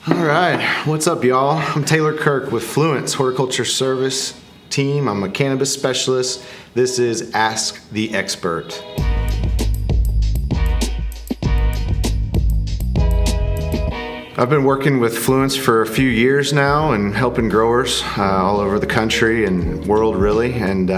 All right, what's up, y'all? I'm Taylor Kirk with Fluence Horticulture Service Team. I'm a cannabis specialist. This is Ask the Expert. I've been working with Fluence for a few years now and helping growers all over the country and world, really. And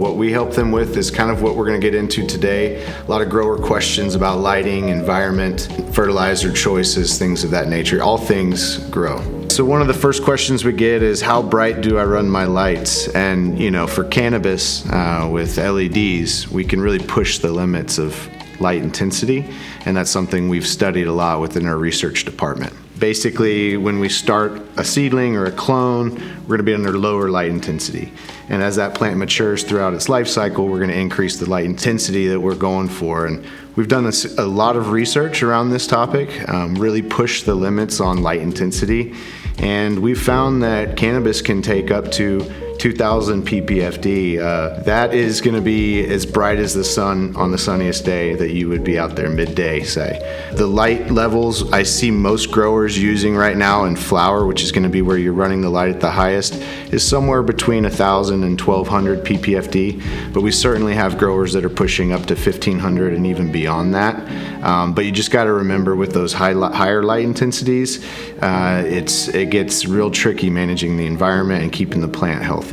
what we help them with is kind of what we're going to get into today. A lot of grower questions about lighting, environment, fertilizer choices, things of that nature. All things grow. So one of the first questions we get is, how bright do I run my lights? And for cannabis with LEDs, we can really push the limits of light intensity, and that's something we've studied a lot within our research department. Basically, when we start a seedling or a clone, we're going to be under lower light intensity. And as that plant matures throughout its life cycle, we're going to increase the light intensity that we're going for. And we've done a lot of research around this topic, really push the limits on light intensity. And we've found that cannabis can take up to 2,000 ppfd. That is going to be as bright as the sun on the sunniest day that you would be out there midday, say. The light levels I see most growers using right now in flower, which is going to be where you're running the light at the highest, is somewhere between 1,000 and 1,200 ppfd. But we certainly have growers that are pushing up to 1,500 and even beyond that. But you just got to remember, with those higher light intensities, it gets real tricky managing the environment and keeping the plant healthy.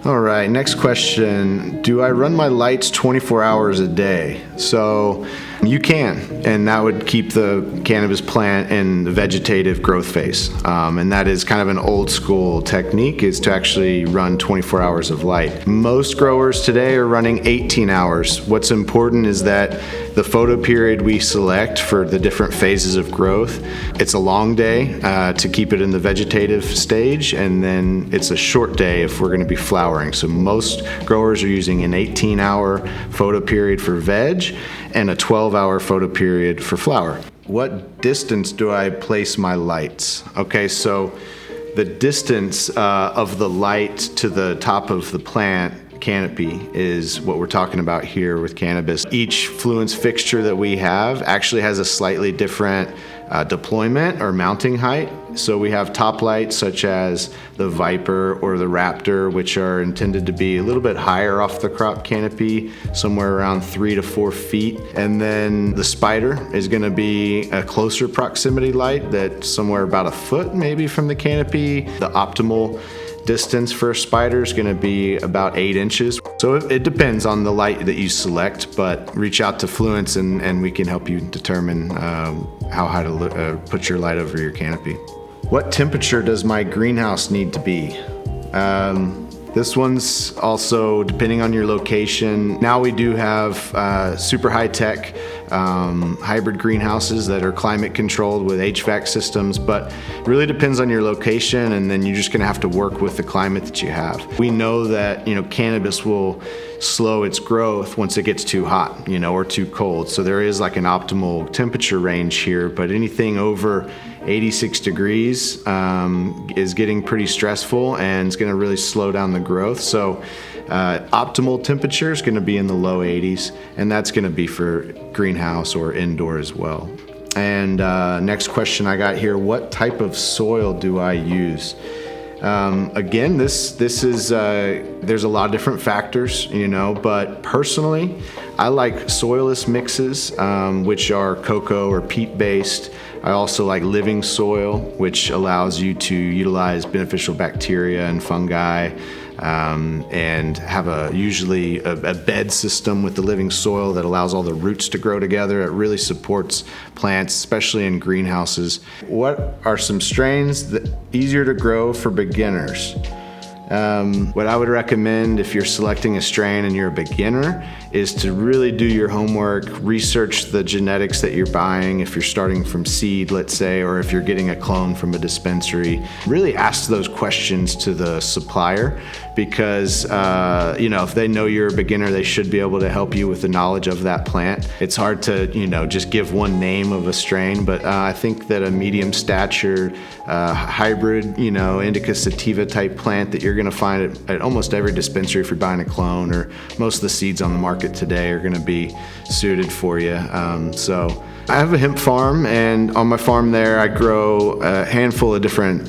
All right, next question. Do I run my lights 24 hours a day? So you can, and that would keep the cannabis plant in the vegetative growth phase. And that is kind of an old school technique, is to actually run 24 hours of light. Most growers today are running 18 hours. What's important is that the photo period we select for the different phases of growth, it's a long day to keep it in the vegetative stage, and then it's a short day if we're going to be flowering. So most growers are using an 18-hour photo period for veg and a 12-hour photo period for flower. What distance do I place my lights? Okay, so the distance of the light to the top of the plant canopy is what we're talking about here with cannabis. Each Fluence fixture that we have actually has a slightly different deployment or mounting height. So we have top lights such as the Viper or the Raptor, which are intended to be a little bit higher off the crop canopy, somewhere around 3 to 4 feet. And then the Spider is going to be a closer proximity light, that's somewhere about 1 foot maybe from the canopy. The optimal distance for a Spider is going to be about 8 inches. So it depends on the light that you select, but reach out to Fluence and we can help you determine how high to put your light over your canopy. What temperature does my greenhouse need to be? This one's also depending on your location. Now we do have super high-tech hybrid greenhouses that are climate controlled with HVAC systems, but it really depends on your location, and then you're just gonna have to work with the climate that you have. We know that cannabis will slow its growth once it gets too hot, or too cold. So there is like an optimal temperature range here, but anything over 86 degrees is getting pretty stressful and it's going to really slow down the growth. So optimal temperature is going to be in the low 80s, and that's going to be for greenhouse or indoor as well. And next question I got here: what type of soil do I use? Again, this is there's a lot of different factors, but personally, I like soilless mixes, which are cocoa or peat based. I also like living soil, which allows you to utilize beneficial bacteria and fungi, and have usually a bed system with the living soil that allows all the roots to grow together. It really supports plants, especially in greenhouses. What are some strains that easier to grow for beginners? What I would recommend if you're selecting a strain and you're a beginner is to really do your homework, research the genetics that you're buying. If you're starting from seed, let's say, or if you're getting a clone from a dispensary, really ask those questions to the supplier, because if they know you're a beginner, they should be able to help you with the knowledge of that plant. It's hard to just give one name of a strain, but I think that a medium stature hybrid indica sativa type plant that you're going to find at almost every dispensary if you're buying a clone, or most of the seeds on the market market today are going to be suited for you. So I have a hemp farm, and on my farm there I grow a handful of different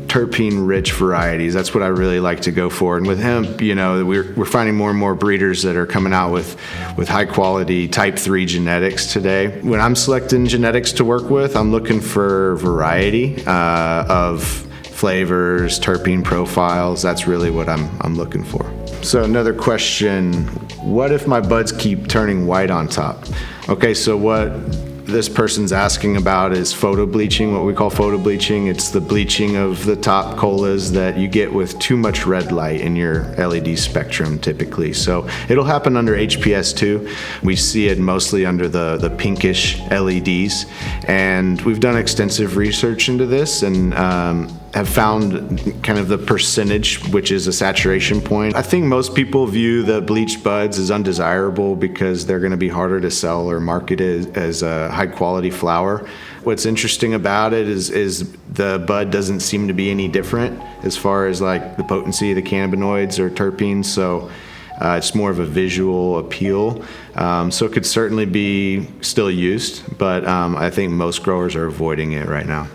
terpene-rich varieties. That's what I really like to go for. And with hemp, you know, we're finding more and more breeders that are coming out with high-quality Type 3 genetics today. When I'm selecting genetics to work with, I'm looking for variety of flavors, terpene profiles. That's really what I'm looking for. So another question, what if my buds keep turning white on top? Okay, so what this person's asking about is photo bleaching, what we call photo bleaching. It's the bleaching of the top colas that you get with too much red light in your LED spectrum typically. So it'll happen under HPS2. We see it mostly under the pinkish LEDs. And we've done extensive research into this and have found kind of the percentage, which is a saturation point. I think most people view the bleached buds as undesirable because they're going to be harder to sell or market as a high quality flower. What's interesting about it is the bud doesn't seem to be any different as far as like the potency of the cannabinoids or terpenes. So it's more of a visual appeal. So it could certainly be still used, but I think most growers are avoiding it right now.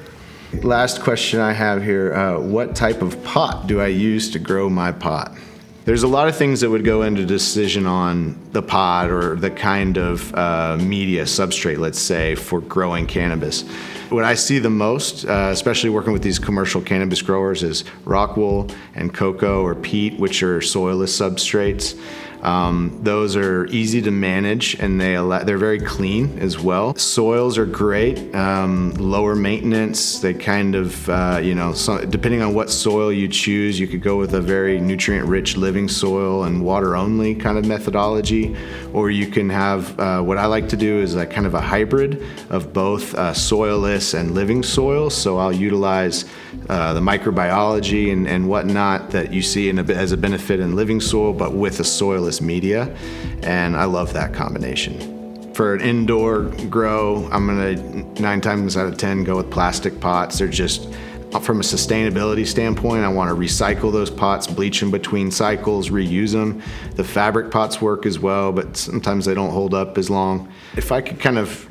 Last question I have here, what type of pot do I use to grow my pot? There's a lot of things that would go into decision on the pot or the kind of media substrate, let's say, for growing cannabis. What I see the most, especially working with these commercial cannabis growers, is rock wool and cocoa or peat, which are soilless substrates. Those are easy to manage and they're very clean as well. Soils are great, lower maintenance. They kind of, depending on what soil you choose, you could go with a very nutrient-rich living soil and water-only kind of methodology, or you can have, what I like to do is like kind of a hybrid of both soilless and living soil. So I'll utilize the microbiology and whatnot that you see as a benefit in living soil, but with a soilless media, and I love that combination. For an indoor grow, I'm gonna 9 times out of 10 go with plastic pots. They're just, from a sustainability standpoint, I want to recycle those pots, bleach them between cycles, reuse them. The fabric pots work as well, but sometimes they don't hold up as long. If I could kind of,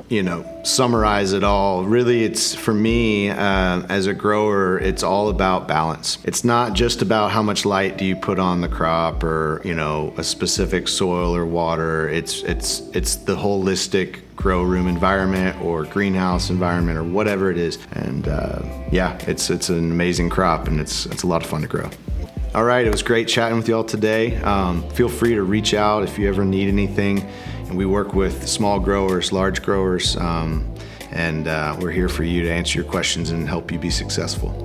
summarize it all, really it's, for me, as a grower, it's all about balance. It's not just about how much light do you put on the crop or, a specific soil or water. It's the holistic grow room environment or greenhouse environment or whatever it is. And it's an amazing crop and it's a lot of fun to grow. All right, it was great chatting with y'all today. Feel free to reach out if you ever need anything. And we work with small growers, large growers, and we're here for you to answer your questions and help you be successful.